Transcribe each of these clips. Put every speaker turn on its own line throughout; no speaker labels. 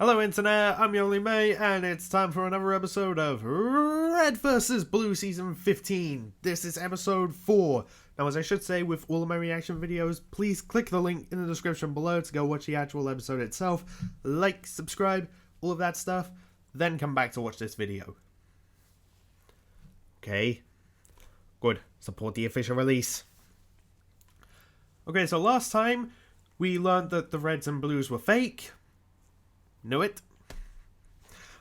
Hello Internet, I'm Yoli May, and it's time for another episode of Red vs. Blue Season 15. This is episode 4. Now, as I should say with all of my reaction videos, please click the link in the description below to go watch the actual episode itself. Like, subscribe, all of that stuff, then come back to watch this video. Okay, good. Support the official release. Okay, so last time we learned that the reds and blues were fake. Knew it.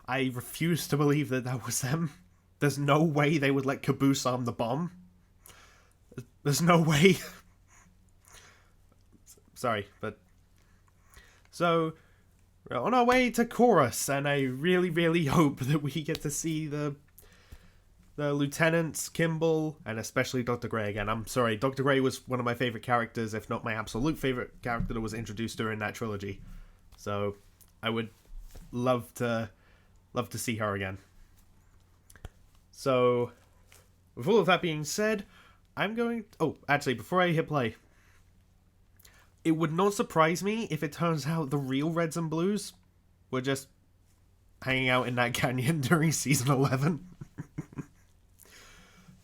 I refuse to believe that that was them. There's no way they would let Caboose arm the bomb. There's no way. Sorry, but... So, we're on our way to Chorus, and I really hope that we get to see the lieutenants, Kimball, and especially Dr. Gray again. I'm sorry, Dr. Gray was one of my favorite characters, if not my absolute favorite character that was introduced during that trilogy. So... I would love to see her again. So, with all of that being said, I'm going... Oh, actually, before I hit play, it would not surprise me if it turns out the real Reds and Blues were just hanging out in that canyon during Season 11.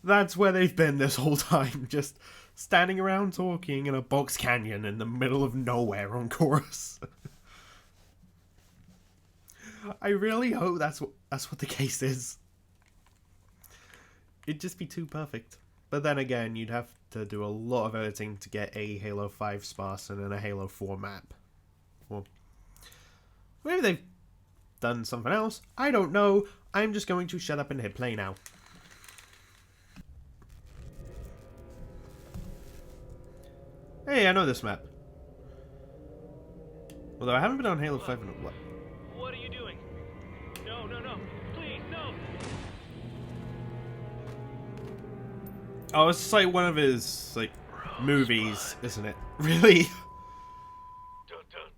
That's where they've been this whole time, just standing around talking in a box canyon in the middle of nowhere on Chorus. I really hope that's what the case is. It'd just be too perfect. But then again, you'd have to do a lot of editing to get a Halo 5 Spartan and a Halo 4 map. Well, maybe they've done something else. I don't know. I'm just going to shut up and hit play now. Hey, I know this map. Although I haven't been on Halo 5 in a while.
What are you doing? No, please, no!
Oh, it's like one of his, like, movies, isn't it? Really?
Dun, dun.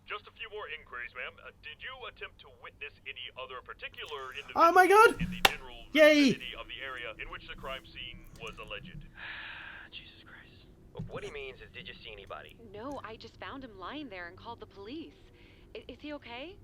Just a few more inquiries, ma'am. Did you attempt to witness any other particular individual
Oh my god!
in the general
Yay!
vicinity of the area in which the crime scene was alleged?
Jesus Christ. What he means is, did you see anybody?
No, I just found him lying there and called the police. Is he okay?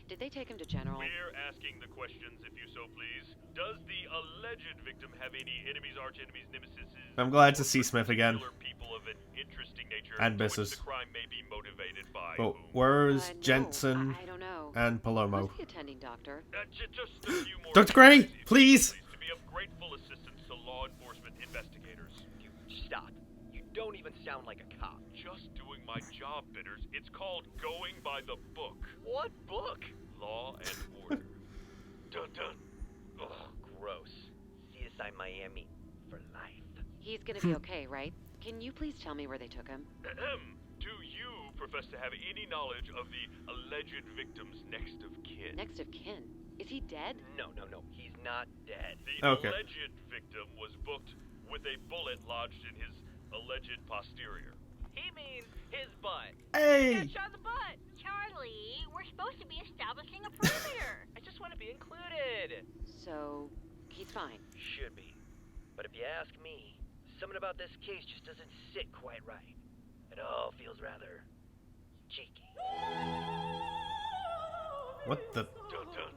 Did they take him to General?
We're asking the questions, if you so please. Does the alleged victim have any enemies, arch-enemies, nemesis?
I'm glad to see Smith again.
People of an interesting nature
And
to which
Mrs.
the crime may be motivated by
But
whom?
where's
No,
Jensen
I don't know.
and Palomo?
Who's the attending doctor?
Just a few more
Dr. Gray,
inquiries, if you
please!
To be of grateful assistance to law enforcement investigators.
You stop. You don't even sound like a cop.
Just doing my job, Bitters. It's called going by the book.
What book?
Law and order. Dun dun.
Ugh, gross. CSI Miami for life.
He's gonna be okay, right? Can you please tell me where they took him?
Ahem. Do you profess to have any knowledge of the alleged victim's next of kin?
Next of kin. Is he dead?
No. He's not dead.
The
Okay.
alleged victim was booked with a bullet lodged in his alleged posterior.
He means his butt.
Hey!
Got shot in the butt.
Charlie, we're supposed to be establishing a perimeter.
I just want to be included.
So, he's fine.
Should be. But if you ask me, something about this case just doesn't sit quite right. It all feels rather cheeky.
What the...
Dun dun.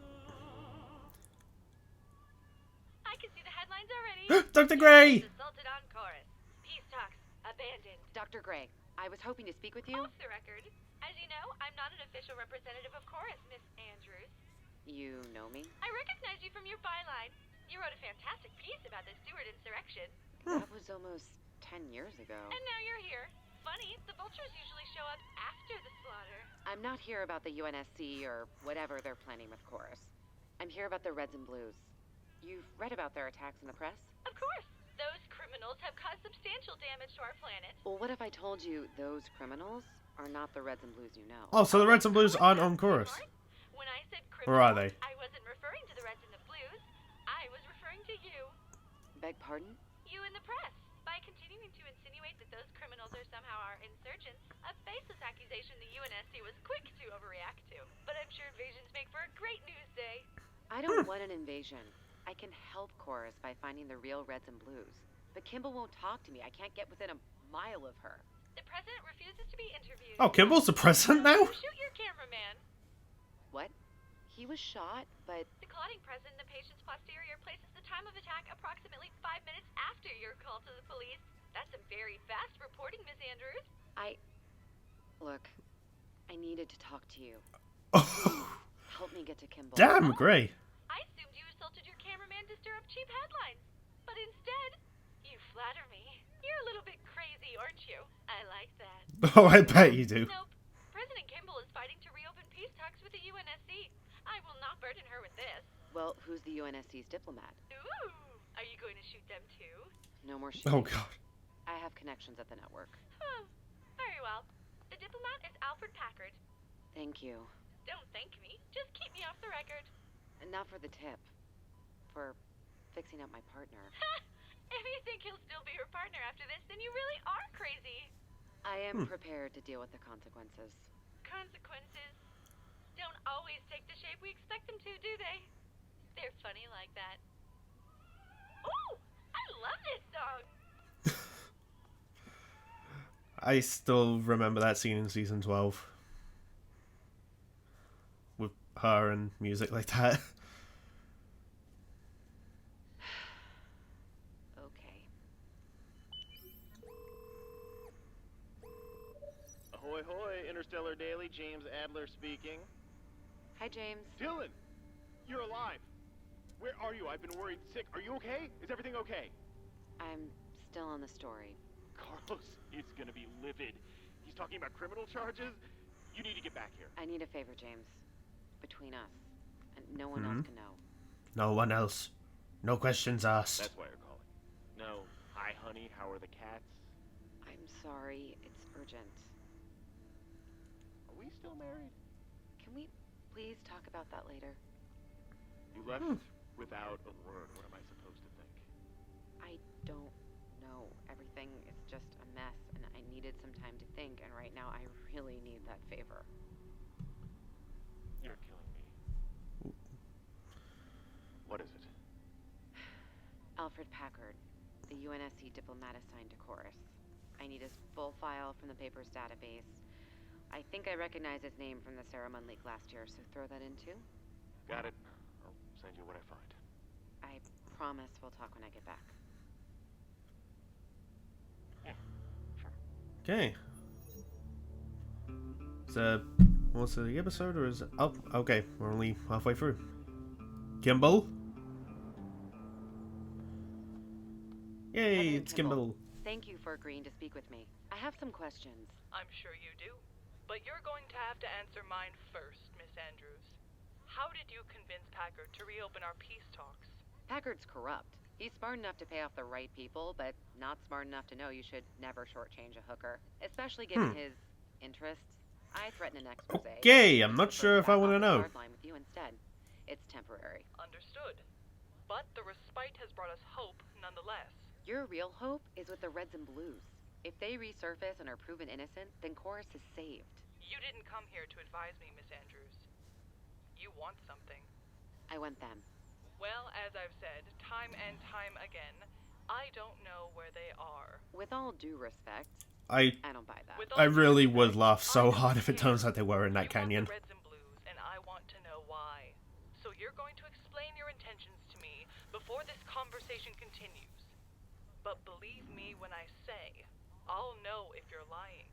I can see the headlines already.
Dr. Gray!
Assaulted on chorus. Peace talks abandoned.
Dr. Gray, I was hoping to speak with you.
Off the record. As you know, I'm not an official representative of chorus, Miss Andrews.
You know me?
I recognize you from your byline. You wrote a fantastic piece about the Stewart insurrection.
That was almost 10 years ago.
And now you're here. Funny, the vultures usually show up after the slaughter.
I'm not here about the UNSC or whatever they're planning with Chorus. I'm here about the Reds and Blues. You've read about their attacks in the press?
Of course. Those criminals have caused substantial damage to our planet.
Well, what if I told you those criminals are not the Reds and Blues you know?
Oh, so the Reds and Blues aren't on Chorus.
When I said
Or are
criminals,
they?
I wasn't referring to the Reds and the Blues. I was referring to you.
Beg pardon?
You in the press. By continuing to insinuate that those criminals are somehow our insurgents, a faceless accusation the UNSC was quick to overreact to. But I'm sure invasions make for a great news day.
I don't want an invasion. I can help Chorus by finding the real Reds and Blues. But Kimball won't talk to me. I can't get within a mile of her.
The president refuses to be interviewed.
Oh, Kimball's the president now?
Shoot your cameraman.
What? He was shot, but
The clotting present in the patient's posterior places the time of attack approximately 5 minutes after your call to the police. That's some very fast reporting, Miss Andrews.
look, I needed to talk to you.
Oh,
Help me get to Kimball.
damn, Gray.
I assumed you assaulted your cameraman to stir up cheap headlines. But instead, you flatter me. You're a little bit crazy, aren't you? I like that.
Oh, I bet you do.
Nope. President Kimball is fighting to reopen peace talks with the UNSC. I will not burden her with this.
Well, who's the UNSC's diplomat?
Ooh, are you going to shoot them too?
No more shooting.
Oh, God.
I have connections at the network.
Very well. The diplomat is Alfred Packard.
Thank you.
Don't thank me. Just keep me off the record.
Not for the tip. For fixing up my partner.
If you think he'll still be your partner after this, then you really are crazy.
I am prepared to deal with the consequences.
Consequences don't always take the shape we expect them to, do they? They're funny like that. Ooh, I love this song.
I still remember that scene in season 12. With her and music like that.
Okay.
Ahoy, hoy, Interstellar Daily, James Adler speaking.
Hi, James.
Dylan, you're alive. Where are you? I've been worried sick. Are you okay? Is everything okay?
I'm still on the story.
Carlos is gonna be livid. He's talking about criminal charges. You need to get back here.
I need a favor, James. Between us. And no one else can know.
No one else. No questions asked.
That's why you're calling. No. Hi, honey. How are the cats?
I'm sorry. It's urgent.
Are we still married?
Can we please talk about that later?
You left without a word. What am I supposed to think?
I don't know. Everything is just a mess, and I needed some time to think, and right now I really need that favor.
You're killing me. What is it?
Alfred Packard, the UNSC diplomat assigned to Chorus. I need his full file from the paper's database. I think I recognize his name from the Saruman leak last year, so throw that in too.
Got it. I'll send you what I find.
I promise we'll talk when I get back.
Yeah, sure.
Okay. So, what's the episode, or is it? Oh, okay. We're only halfway through. Kimball? Yay,
President
it's Kimball.
Thank you for agreeing to speak with me. I have some questions.
I'm sure you do. But you're going to have to answer mine first, Miss Andrews. How did you convince Packard to reopen our peace talks?
Packard's corrupt. He's smart enough to pay off the right people, but not smart enough to know you should never shortchange a hooker, especially given his interests. I threaten an expose.
Okay, I'm not sure if I want to know.
Line with you instead. It's temporary.
Understood. But the respite has brought us hope nonetheless.
Your real hope is with the Reds and Blues. If they resurface and are proven innocent, then Chorus is saved.
You didn't come here to advise me, Miss Andrews. You want something.
I want them.
Well, as I've said, time and time again, I don't know where they are.
With all due respect,
I
don't buy that.
With
I
all due
really
respect,
would laugh so
I
hard
don't
if it
care.
turns out they were in that
You want
canyon.
the Reds and Blues, and I want to know why. So you're going to explain your intentions to me before this conversation continues. But believe me when I say, I'll know if you're lying.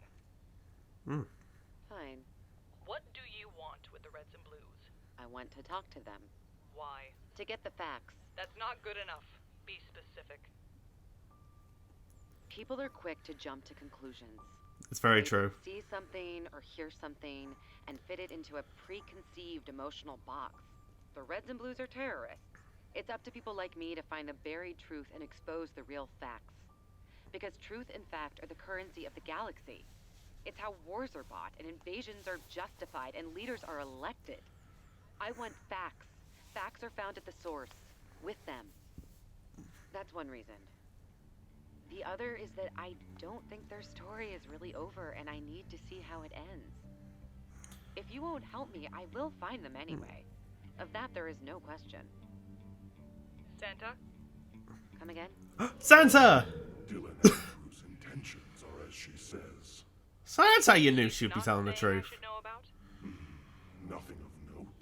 Fine.
What do you want with the Reds and Blues?
I want to talk to them.
Why?
To get the facts.
That's not good enough. Be specific.
People are quick to jump to conclusions.
It's very
They
true.
see something or hear something and fit it into a preconceived emotional box. The Reds and Blues are terrorists. It's up to people like me to find the buried truth and expose the real facts. Because truth and fact are the currency of the galaxy. It's how wars are bought and invasions are justified and leaders are elected. I want facts. Facts are found at the source, with them. That's one reason. The other is that I don't think their story is really over and I need to see how it ends. If you won't help me, I will find them anyway. Of that there is no question.
Santa?
Come again?
Santa!
Dylan Andrews' intentions are as she says.
So that's how you knew she'd be
Not
telling the
saying I
truth.
should know about?
Nothing of note.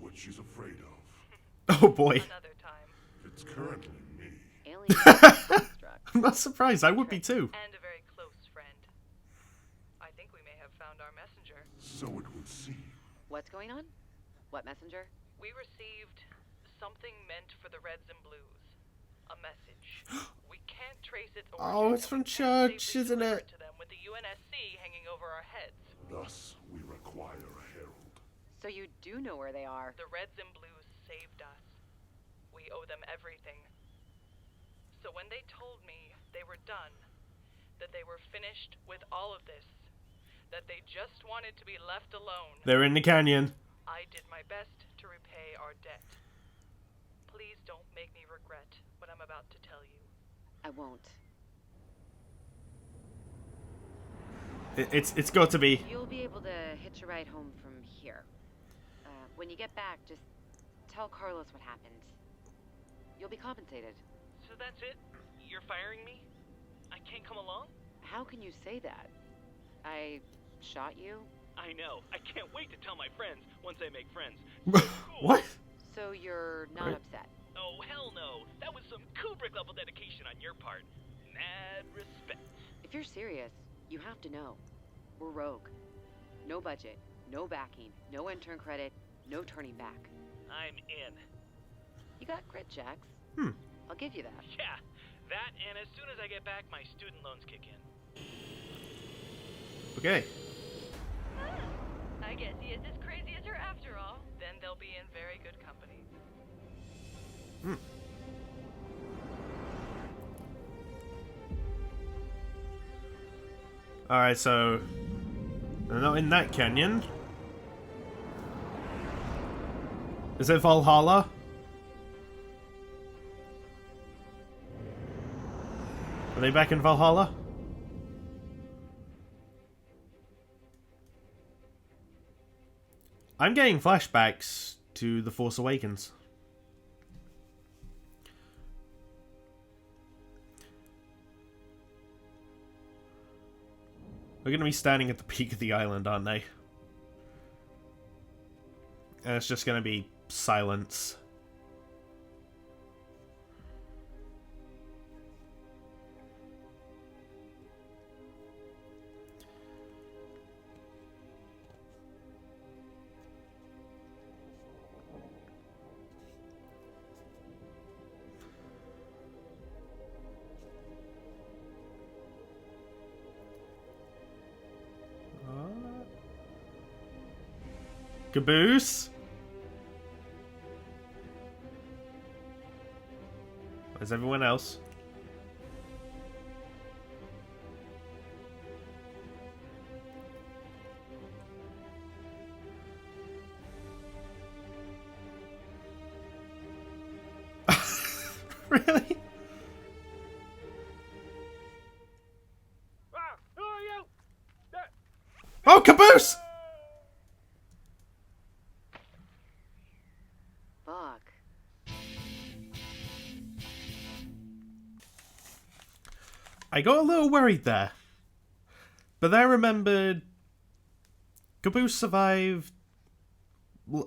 what she's afraid of.
Oh boy.
Another time.
It's currently me.
Alien construct.
I'm not surprised. I would be too.
And a very close friend. I think we may have found our messenger.
So it would seem.
What's going on? What messenger?
We received something meant for the Reds and Blues. A message. We can't trace its origin.
Oh, it's from
and we can't
church,
safely
isn't
deliver
it?
to them with the UNSC hanging over our heads.
Thus, we require a herald.
So you do know where they are.
The Reds and Blues saved us. We owe them everything. So when they told me they were done, that they were finished with all of this, that they just wanted to be left alone,
They're in the canyon.
I did my best to repay our debt. Please don't make me regret what I'm about to tell you.
I won't.
It's got to be.
You'll be able to hitch a ride home from here. When you get back, just tell Carlos what happened. You'll be compensated.
So that's it? You're firing me? I can't come along?
How can you say that? I shot you?
I know. I can't wait to tell my friends once I make friends.
What?
So you're not
Right.
upset?
Oh, hell no. That was some Kubrick-level dedication on your part. Mad respect.
If you're serious, you have to know. We're rogue. No budget, no backing, no intern credit, no turning back.
I'm in.
You got grit, Jax. I'll give you that.
Yeah, that and as soon as I get back, my student loans kick in.
Okay.
I guess he is as crazy as her after all.
Then they'll be in very good company.
Alright, so they're not in that canyon. Is it Valhalla? Are they back in Valhalla? I'm getting flashbacks to The Force Awakens. They're going to be standing at the peak of the island, aren't they? And it's just going to be silence. Caboose? Where's everyone else? Really?
Ah, who are you?
Oh, Caboose!
Fuck.
I got a little worried there. But then I remembered Caboose survived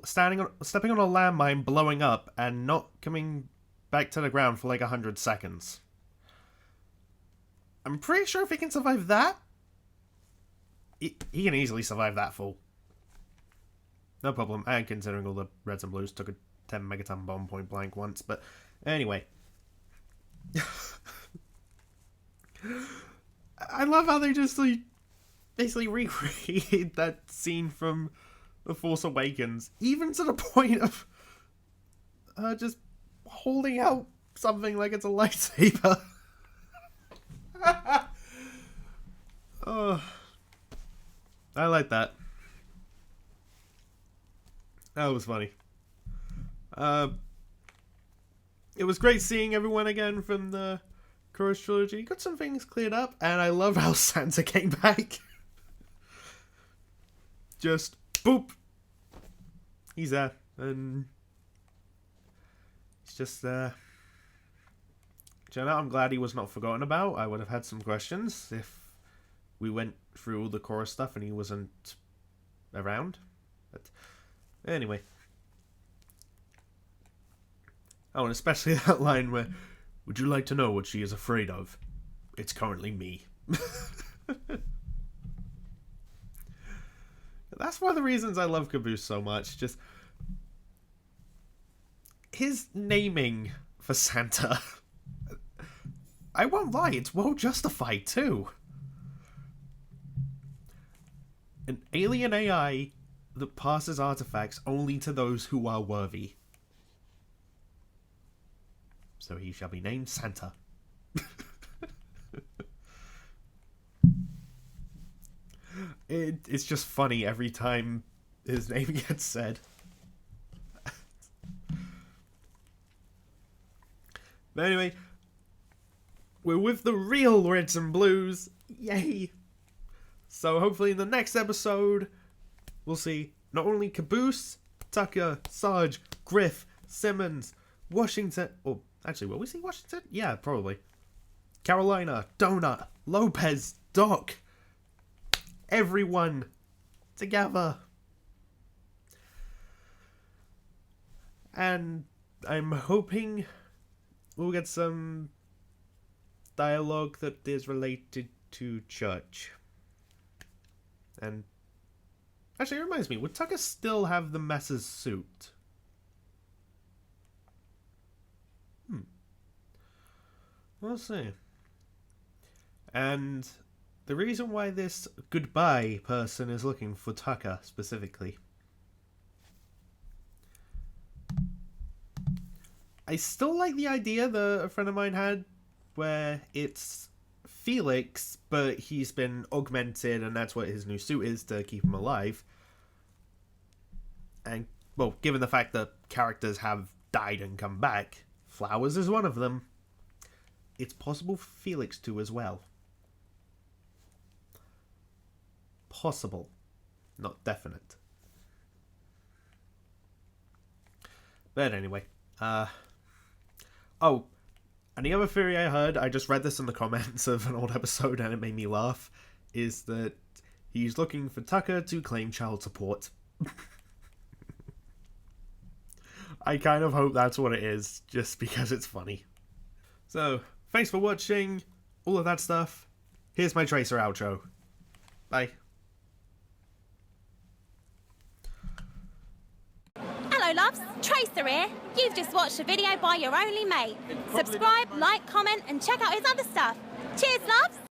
stepping on a landmine, blowing up, and not coming back to the ground for like 100 seconds. I'm pretty sure if he can survive that, he can easily survive that fall. No problem. And considering all the Reds and Blues took a 10 megaton bomb point blank once, but anyway. I love how they just like basically recreated that scene from The Force Awakens, even to the point of just holding out something like it's a lightsaber. Oh, I like that. That was funny. It was great seeing everyone again from the Chorus trilogy. Got some things cleared up, and I love how Santa came back. Just boop. He's there, and it's just Jenna, I'm glad he was not forgotten about. I would have had some questions if we went through all the chorus stuff and he wasn't around. But anyway. Oh, and especially that line where, would you like to know what she is afraid of? It's currently me. That's one of the reasons I love Caboose so much. Just his naming for Santa. I won't lie, it's well justified too. An alien AI that passes artifacts only to those who are worthy. So he shall be named Santa. It's just funny every time his name gets said. But anyway, we're with the real Reds and Blues. Yay! So hopefully in the next episode, we'll see not only Caboose, Tucker, Sarge, Griff, Simmons, Washington... Oh, actually, will we see Washington? Yeah, probably. Carolina, Donut, Lopez, Doc. Everyone together. And I'm hoping we'll get some dialogue that is related to church. And actually, it reminds me, would Tucker still have the Messer's suit? We'll see. And the reason why this goodbye person is looking for Tucker specifically. I still like the idea that a friend of mine had where it's Felix, but he's been augmented and that's what his new suit is to keep him alive. And, well, given the fact that characters have died and come back, Flowers is one of them. It's possible for Felix to as well. Possible. Not definite. But anyway. Oh, and the other theory I heard, I just read this in the comments of an old episode and it made me laugh, is that he's looking for Tucker to claim child support. I kind of hope that's what it is, just because it's funny. So, thanks for watching, all of that stuff. Here's my Tracer outro. Bye.
Hello loves, Tracer here. You've just watched a video by your only mate. Subscribe, like, comment and check out his other stuff. Cheers loves!